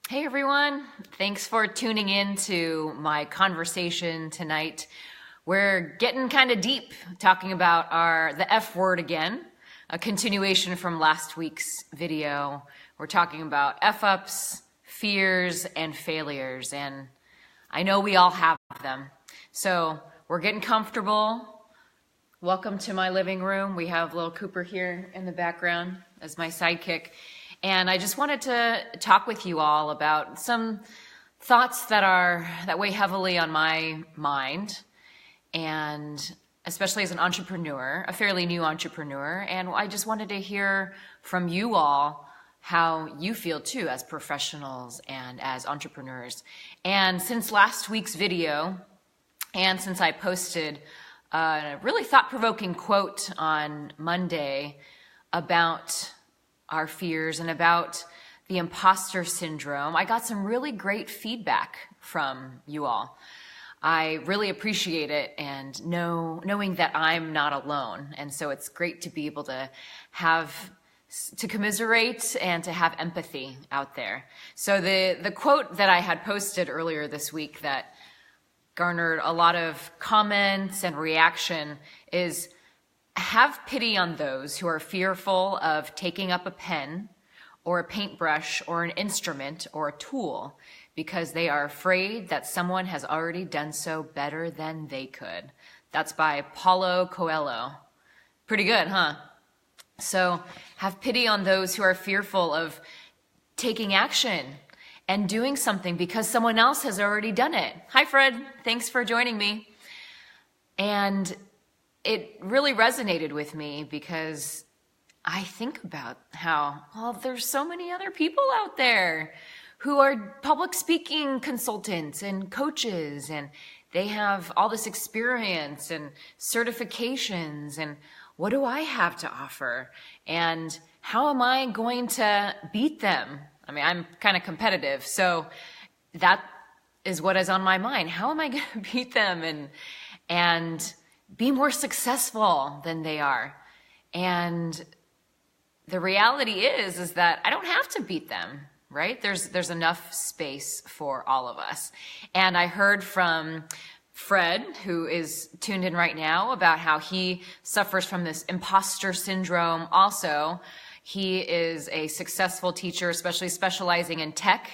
Hey everyone, thanks for tuning in to my conversation tonight. We're getting kind of deep talking about the F word again, a continuation from last week's video. We're talking about F-ups, fears, and failures, and I know we all have them. So we're getting comfortable. Welcome to my living room. We have little Cooper here in the background as my sidekick. And I just wanted to talk with you all about some thoughts that weigh heavily on my mind, and especially as an entrepreneur, a fairly new entrepreneur. And I just wanted to hear from you all how you feel too as professionals and as entrepreneurs. And since last week's video, and since I posted a really thought-provoking quote on Monday about our fears and about the imposter syndrome, I got some really great feedback from you all. I really appreciate it, and knowing that I'm not alone. And so it's great to be able to commiserate and to have empathy out there. So the quote that I had posted earlier this week that garnered a lot of comments and reaction is, have pity on those who are fearful of taking up a pen or a paintbrush or an instrument or a tool because they are afraid that someone has already done so better than they could. That's by Paulo Coelho. Pretty good, huh? So have pity on those who are fearful of taking action and doing something because someone else has already done it. Hi, Fred. Thanks for joining me. And it really resonated with me because I think about how, there's so many other people out there who are public speaking consultants and coaches, and they have all this experience and certifications, and what do I have to offer? And how am I going to beat them? I mean, I'm kind of competitive, so that is what is on my mind. How am I going to beat them and be more successful than they are? And the reality is that I don't have to beat them, right? There's enough space for all of us. And I heard from Fred, who is tuned in right now, about how he suffers from this imposter syndrome also. He is a successful teacher, especially specializing in tech.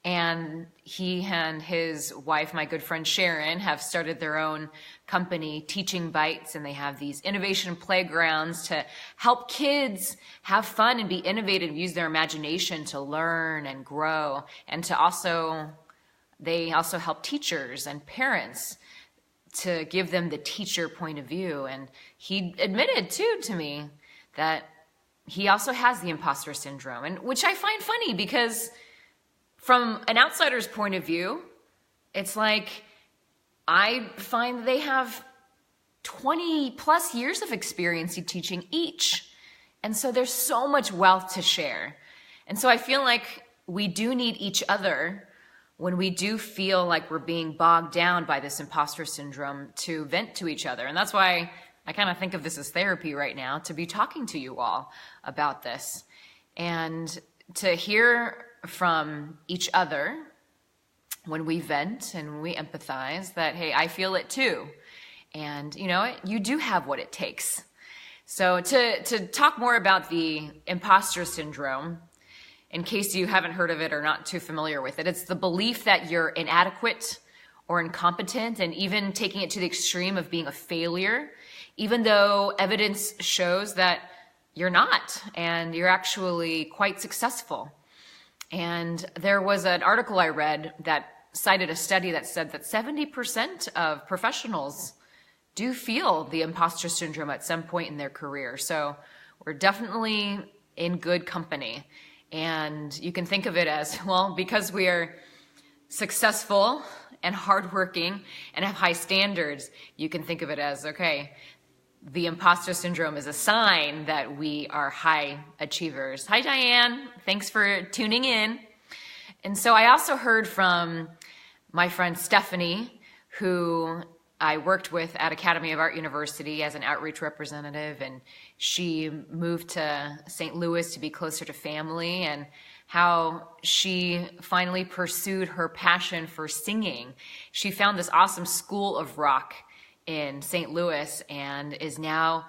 And he and his wife, my good friend Sharon, have started their own company, Teaching Bites, and they have these innovation playgrounds to help kids have fun and be innovative, use their imagination to learn and grow, and they also help teachers and parents to give them the teacher point of view. And he admitted too to me that he also has the imposter syndrome, and which I find funny because from an outsider's point of view, it's like I find they have 20 plus years of experience in teaching each. And so there's so much wealth to share. And so I feel like we do need each other when we do feel like we're being bogged down by this imposter syndrome to vent to each other. And that's why I kind of think of this as therapy right now, to be talking to you all about this and to hear from each other when we vent and when we empathize that, hey, I feel it too. And you know, you do have what it takes. So to talk more about the imposter syndrome, in case you haven't heard of it or not too familiar with it, it's the belief that you're inadequate or incompetent, and even taking it to the extreme of being a failure, even though evidence shows that you're not, and you're actually quite successful. And there was an article I read that cited a study that said that 70% of professionals do feel the imposter syndrome at some point in their career. So we're definitely in good company. And you can think of it as, well, because we are successful and hardworking and have high standards, you can think of it as, okay, the imposter syndrome is a sign that we are high achievers. Hi, Diane. Thanks for tuning in. And so I also heard from my friend Stephanie, who I worked with at Academy of Art University as an outreach representative, and she moved to St. Louis to be closer to family, and how she finally pursued her passion for singing. She found this awesome school of rock in St. Louis and is now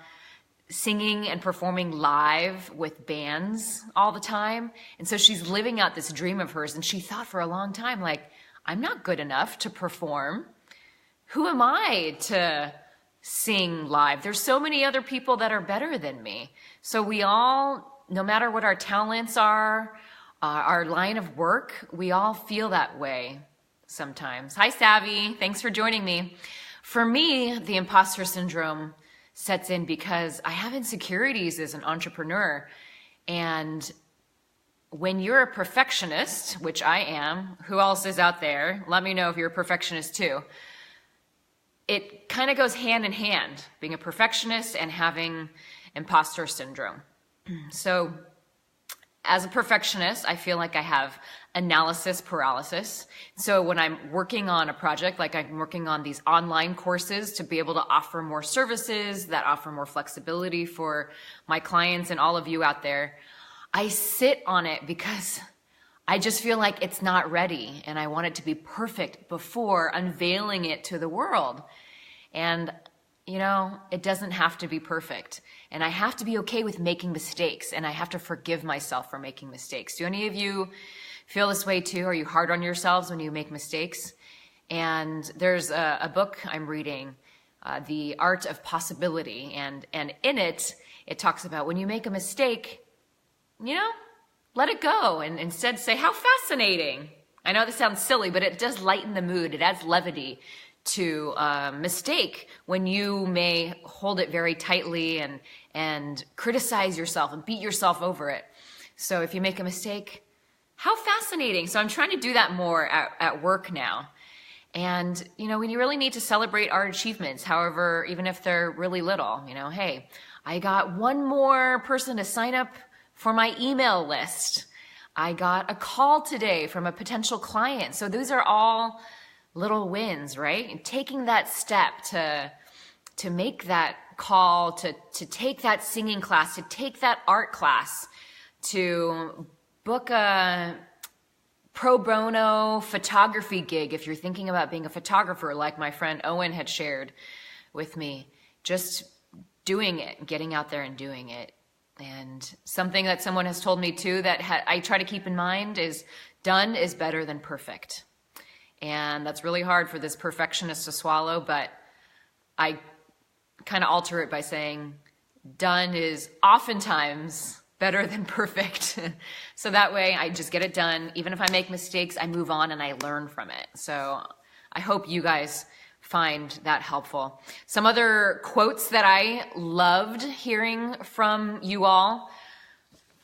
singing and performing live with bands all the time. And so she's living out this dream of hers. And she thought for a long time, like, I'm not good enough to perform. Who am I to sing live? There's so many other people that are better than me. So we all, no matter what our talents are, our line of work, we all feel that way sometimes. Hi, Savvy. Thanks for joining me. For me, the imposter syndrome sets in because I have insecurities as an entrepreneur. And when you're a perfectionist, which I am, who else is out there? Let me know if you're a perfectionist too. It kind of goes hand in hand, being a perfectionist and having imposter syndrome. So as a perfectionist, I feel like I have analysis paralysis. So when I'm working on a project, like I'm working on these online courses to be able to offer more services that offer more flexibility for my clients and all of you out there, I sit on it because I just feel like it's not ready and I want it to be perfect before unveiling it to the world. And you know, it doesn't have to be perfect. And I have to be okay with making mistakes, and I have to forgive myself for making mistakes. Do any of you feel this way too? Are you hard on yourselves when you make mistakes? And there's a book I'm reading, The Art of Possibility. And in it, it talks about when you make a mistake, you know, let it go and instead say, how fascinating. I know this sounds silly, but it does lighten the mood. It adds levity to a mistake when you may hold it very tightly and criticize yourself and beat yourself over it. So if you make a mistake, how fascinating. So I'm trying to do that more at work now. And, you know, we really need to celebrate our achievements, however, even if they're really little. You know, hey, I got one more person to sign up for my email list. I got a call today from a potential client. So those are all little wins, right? And taking that step to make that call, to take that singing class, to take that art class, to book a pro bono photography gig if you're thinking about being a photographer, like my friend Owen had shared with me. Just doing it, getting out there and doing it. And something that someone has told me too that I try to keep in mind is done is better than perfect. And that's really hard for this perfectionist to swallow, but I kind of alter it by saying done is oftentimes better than perfect. So that way I just get it done. Even if I make mistakes, I move on and I learn from it. So I hope you guys find that helpful. Some other quotes that I loved hearing from you all.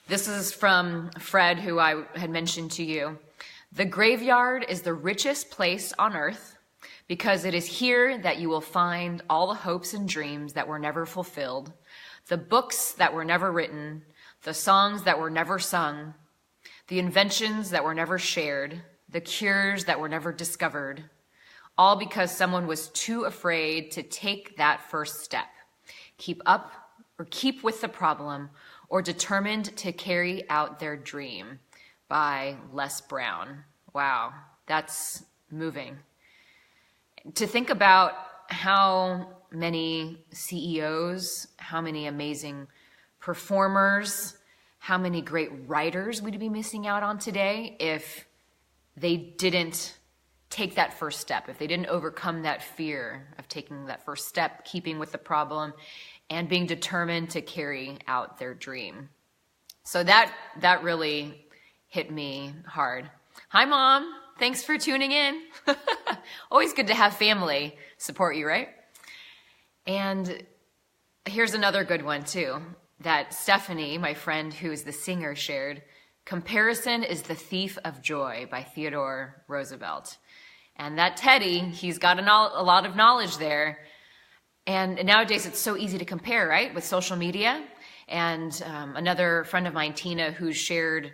This is from Fred, who I had mentioned to you. The graveyard is the richest place on earth because it is here that you will find all the hopes and dreams that were never fulfilled, the books that were never written, the songs that were never sung, the inventions that were never shared, the cures that were never discovered, all because someone was too afraid to take that first step, keep up or keep with the problem, or determined to carry out their dream. By Les Brown. Wow, that's moving. To think about how many CEOs, how many amazing performers, how many great writers we'd be missing out on today if they didn't take that first step, if they didn't overcome that fear of taking that first step, keeping with the problem, and being determined to carry out their dream. So that really hit me hard. Hi, Mom. Thanks for tuning in. Always good to have family support you, right? And here's another good one, too, that Stephanie, my friend who is the singer, shared. Comparison is the thief of joy by Theodore Roosevelt. And that Teddy, he's got a lot of knowledge there. And nowadays it's so easy to compare, right, with social media. And another friend of mine, Tina, who shared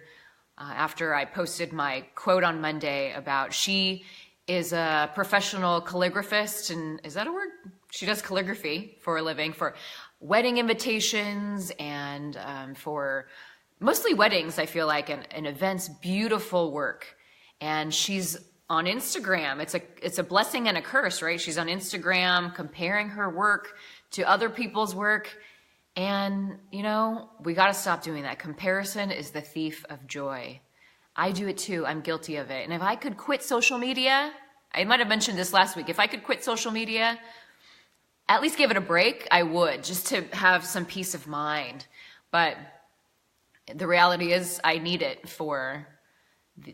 after I posted my quote on Monday about she is a professional calligraphist, and is that a word? She does calligraphy for a living, for wedding invitations and for mostly weddings, I feel like, and events, beautiful work. And she's on Instagram. It's a blessing and a curse, right? She's on Instagram comparing her work to other people's work. And, we got to stop doing that. Comparison is the thief of joy. I do it too. I'm guilty of it. And if I could quit social media, I might have mentioned this last week, if I could quit social media, at least give it a break, I would, just to have some peace of mind. But the reality is I need it for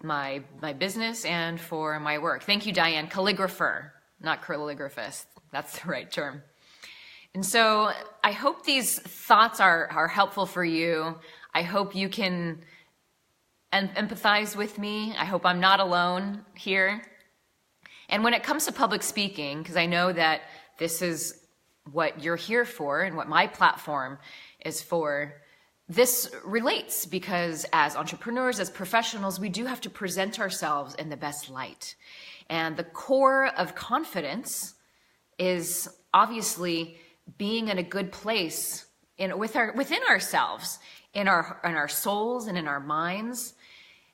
my business and for my work. Thank you, Diane. Calligrapher, not calligraphist. That's the right term. And so I hope these thoughts are helpful for you. I hope you can empathize with me. I hope I'm not alone here. And when it comes to public speaking, because I know that this is what you're here for and what my platform is for, this relates because as entrepreneurs, as professionals, we do have to present ourselves in the best light. And the core of confidence is obviously being in a good place within ourselves, in our souls and in our minds,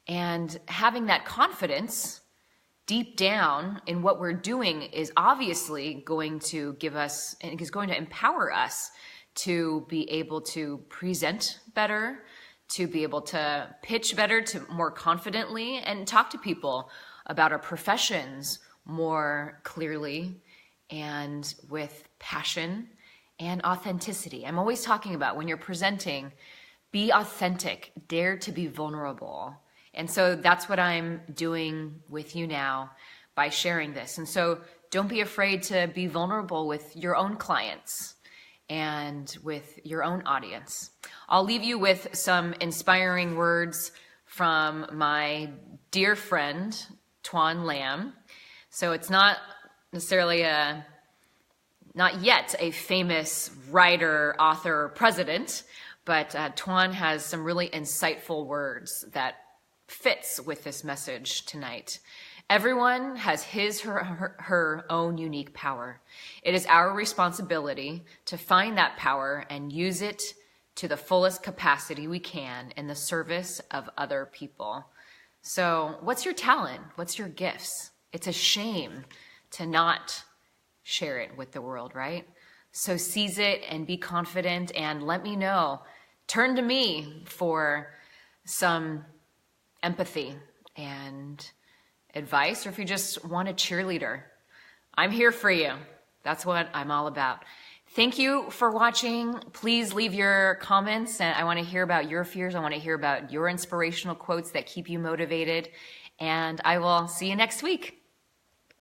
and having that confidence deep down in what we're doing is obviously going to give us and is going to empower us to be able to present better, to be able to pitch better, to more confidently, and talk to people about our professions more clearly and with passion and authenticity. I'm always talking about when you're presenting, be authentic, dare to be vulnerable. And so that's what I'm doing with you now by sharing this. And so don't be afraid to be vulnerable with your own clients and with your own audience. I'll leave you with some inspiring words from my dear friend, Tuan Lam. So it's not necessarily not yet a famous writer, author, or president, but Tuan has some really insightful words that fits with this message tonight. Everyone has her own unique power. It is our responsibility to find that power and use it to the fullest capacity we can in the service of other people. So what's your talent? What's your gifts? It's a shame to not share it with the world, right? So seize it and be confident and let me know. Turn to me for some empathy and advice, or if you just want a cheerleader, I'm here for you. That's what I'm all about. Thank you for watching. Please leave your comments, and I want to hear about your fears. I want to hear about your inspirational quotes that keep you motivated, and I will see you next week.